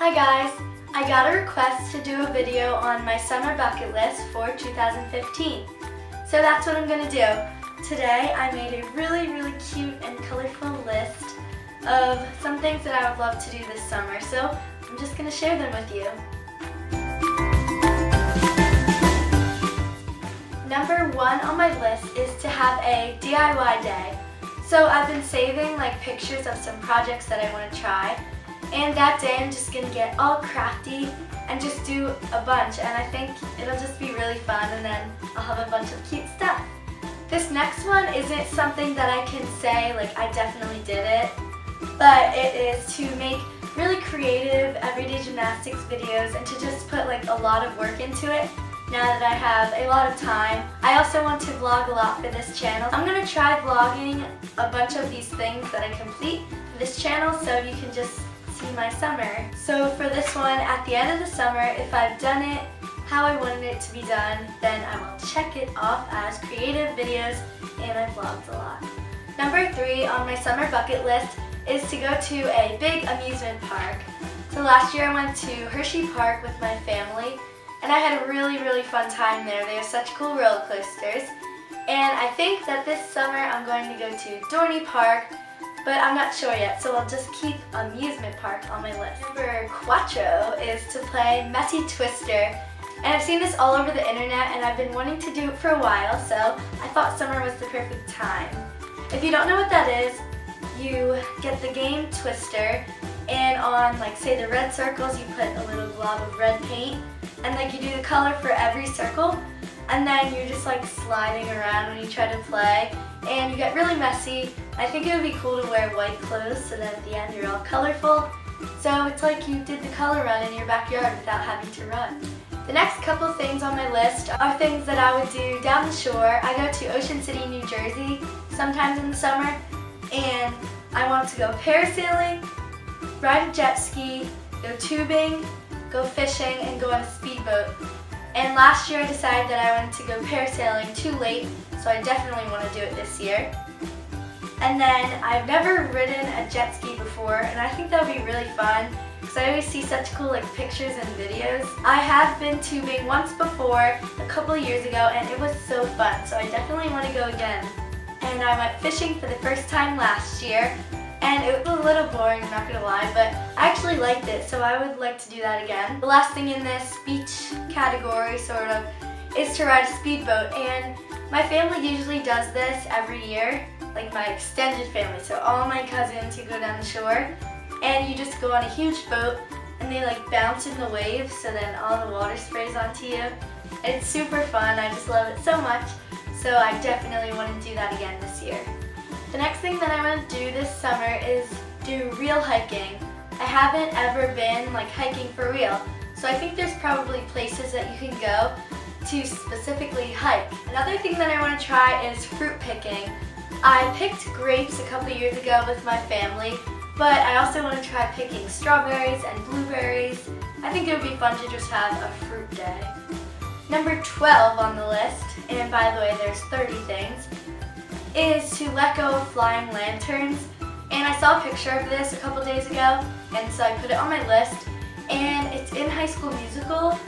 Hi guys! I got a request to do a video on my summer bucket list for 2015. So that's what I'm going to do. Today I made a really cute and colorful list of some things that I would love to do this summer. So I'm just going to share them with you. Number 1 on my list is to have a DIY day. So I've been saving pictures of some projects that I want to try. And that day I'm just going to get all crafty and just do a bunch, and I think it'll just be really fun, and then I'll have a bunch of cute stuff. This next one isn't something that I can say I definitely did it, but it is to make really creative everyday gymnastics videos and to just put a lot of work into it now that I have a lot of time. I also want to vlog a lot for this channel. I'm going to try vlogging a bunch of these things that I complete for this channel so you can just see my summer. So for this one, at the end of the summer, if I've done it how I wanted it to be done, then I will check it off as creative videos and I vlogged a lot. Number 3 on my summer bucket list is to go to a big amusement park. So last year I went to Hershey Park with my family and I had a really fun time there. They have such cool roller coasters. And I think that this summer I'm going to go to Dorney Park, but I'm not sure yet, so I'll just keep amusement park on my list. Number 4 is to play Messy Twister. And I've seen this all over the internet and I've been wanting to do it for a while, so I thought summer was the perfect time. If you don't know what that is, you get the game Twister, and on say the red circles you put a little glob of red paint, and you do the color for every circle, and then you're just sliding around when you try to play, and you get really messy. I think it would be cool to wear white clothes so that at the end you're all colorful. So it's like you did the color run in your backyard without having to run. The next couple things on my list are things that I would do down the shore. I go to Ocean City, New Jersey sometimes in the summer, and I want to go parasailing, ride a jet ski, go tubing, go fishing, and go on a speedboat. And last year I decided that I wanted to go parasailing too late, so I definitely want to do it this year. And then I've never ridden a jet ski before, and I think that would be really fun because I always see such cool pictures and videos. I have been tubing once before a couple of years ago and it was so fun, so I definitely want to go again. And I went fishing for the first time last year, and it was a little boring, I'm not going to lie, but I actually liked it, so I would like to do that again. The last thing in this beach category, sort of, is to ride a speedboat, and my family usually does this every year, my extended family, so all my cousins who go down the shore, and you just go on a huge boat, and they bounce in the waves, so then all the water sprays onto you. It's super fun, I just love it so much, so I definitely want to do that again this year. The next thing that I want to do this summer is do real hiking. I haven't ever been hiking for real, so I think there's probably places that you can go to specifically hike. Another thing that I want to try is fruit picking. I picked grapes a couple years ago with my family, but I also want to try picking strawberries and blueberries. I think it would be fun to just have a fruit day. Number 12 on the list, and by the way there's 30 things, is to let go of flying lanterns. And I saw a picture of this a couple days ago, and so I put it on my list, and it's in High School Musical,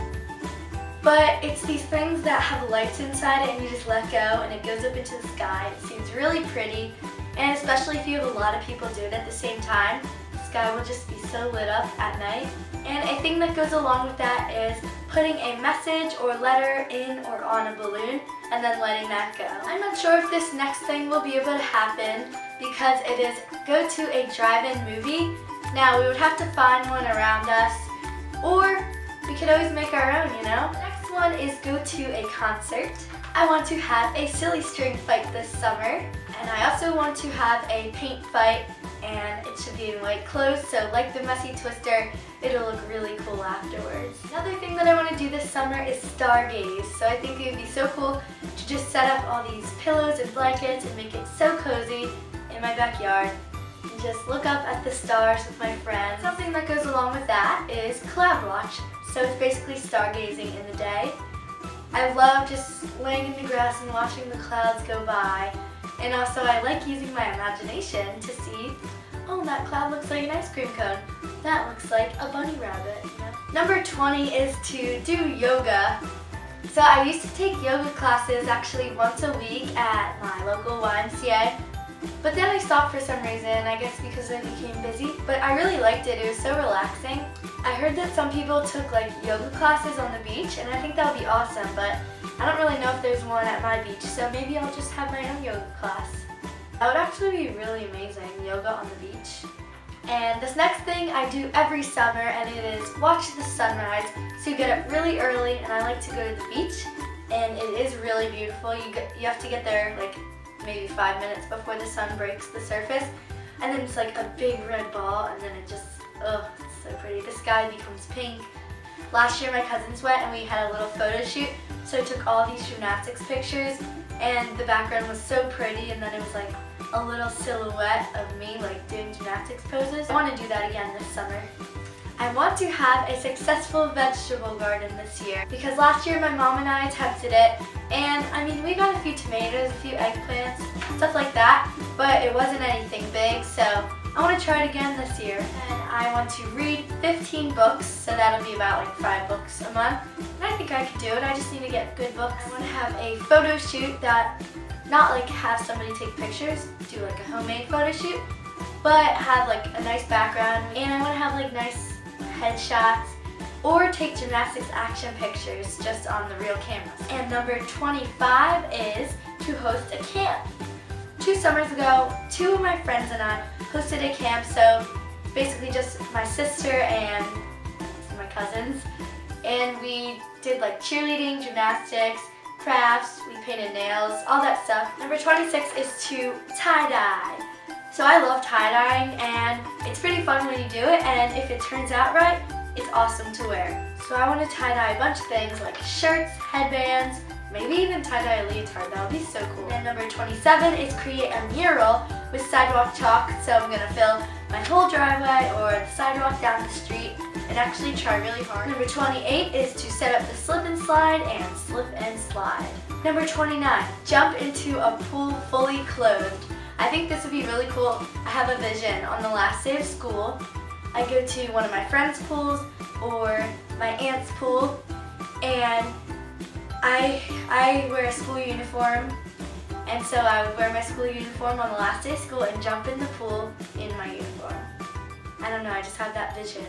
but it's these things that have lights inside it and you just let go and it goes up into the sky. It seems really pretty, and especially if you have a lot of people do it at the same time, the sky will just be so lit up at night. And a thing that goes along with that is putting a message or letter in or on a balloon and then letting that go. I'm not sure if this next thing will be able to happen because it is go to a drive-in movie. Now we would have to find one around us, or we could always make our own, you know? The next one is go to a concert. I want to have a silly string fight this summer, and I also want to have a paint fight, and it should be in white clothes, so like the Messy Twister, it'll look really cool afterwards. Another thing that I want to do this summer is stargaze, so I think it would be so cool to just set up all these pillows and blankets and make it so cozy in my backyard and just look up at the stars with my friends. Something that goes along with that is cloud watch, so it's basically stargazing in the day. I love just laying in the grass and watching the clouds go by. And also I like using my imagination to see, oh, that cloud looks like an ice cream cone. that looks like a bunny rabbit, you know? Number 20 is to do yoga. So I used to take yoga classes actually once a week at my local YMCA, but then I stopped for some reason, I guess because I became busy. But I really liked it, it was so relaxing. I heard that some people took like yoga classes on the beach, and I think that would be awesome, but I don't really know if there's one at my beach, so maybe I'll just have my own yoga class. That would actually be really amazing, yoga on the beach. And this next thing I do every summer, and it is watch the sunrise. So you get up really early, and I like to go to the beach, and it is really beautiful. You have to get there like maybe 5 minutes before the sun breaks the surface, and then it's like a big red ball, and then it just, oh, it's so pretty. The sky becomes pink. Last year my cousins went and we had a little photo shoot, so I took all these gymnastics pictures, and the background was so pretty, and then it was like a little silhouette of me like doing gymnastics poses. I want to do that again this summer. I want to have a successful vegetable garden this year because last year my mom and I attempted it, and I mean we got a few tomatoes, a few eggplants, stuff like that, but it wasn't anything big, so I want to try it again this year. And I want to read 15 books, so that'll be about like 5 books a month, and I think I could do it. I just need to get good books. I want to have a photo shoot that, not like have somebody take pictures, do like a homemade photo shoot, but have like a nice background, and I want to have like nice headshots or take gymnastics action pictures just on the real cameras. And number 25 is to host a camp. 2 summers ago, 2 of my friends and I hosted a camp, so basically just my sister and my cousins, and we did like cheerleading, gymnastics, crafts, we painted nails, all that stuff. Number 26 is to tie-dye. So I love tie-dyeing, and it's pretty fun when you do it, and if it turns out right, it's awesome to wear. So I want to tie-dye a bunch of things like shirts, headbands, maybe even tie-dye a leotard. That would be so cool. And number 27 is create a mural with sidewalk chalk. So I'm going to fill my whole driveway or the sidewalk down the street and actually try really hard. Number 28 is to set up the slip and slide and slip and slide. Number 29, jump into a pool fully clothed. I think this would be really cool. I have a vision. On the last day of school, I go to one of my friends' pools or my aunt's pool, and I wear a school uniform, and so I would wear my school uniform on the last day of school and jump in the pool in my uniform. I don't know, I just have that vision.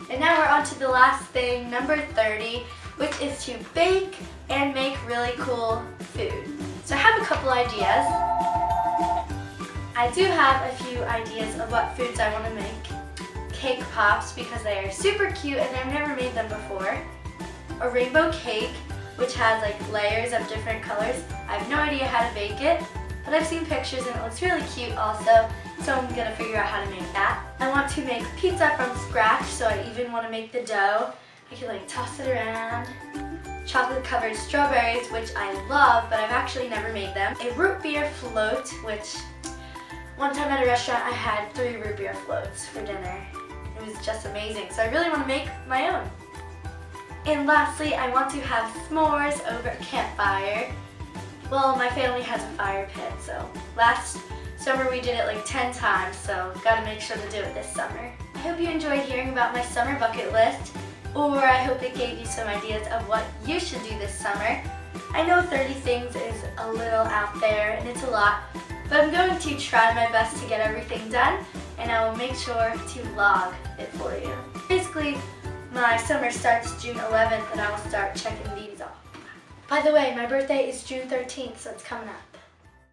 And now we're on to the last thing, number 30, which is to bake and make really cool food. So I have a couple ideas. I do have a few ideas of what foods I want to make. Cake pops, because they are super cute and I've never made them before. A rainbow cake, which has like layers of different colors. I have no idea how to bake it, but I've seen pictures and it looks really cute also, so I'm gonna figure out how to make that. I want to make pizza from scratch, so I even want to make the dough. I can like toss it around. Chocolate covered strawberries, which I love, but I've actually never made them. A root beer float, which one time at a restaurant I had 3 root beer floats for dinner. It was just amazing, so I really want to make my own. And lastly, I want to have s'mores over a campfire. Well, my family has a fire pit, so last summer we did it like 10 times, so gotta make sure to do it this summer. I hope you enjoyed hearing about my summer bucket list, or I hope it gave you some ideas of what you should do this summer. I know 30 things is a little out there and it's a lot, but I'm going to try my best to get everything done, and I will make sure to vlog it for you. Basically, my summer starts June 11th and I will start checking these off. By the way, my birthday is June 13th, so it's coming up.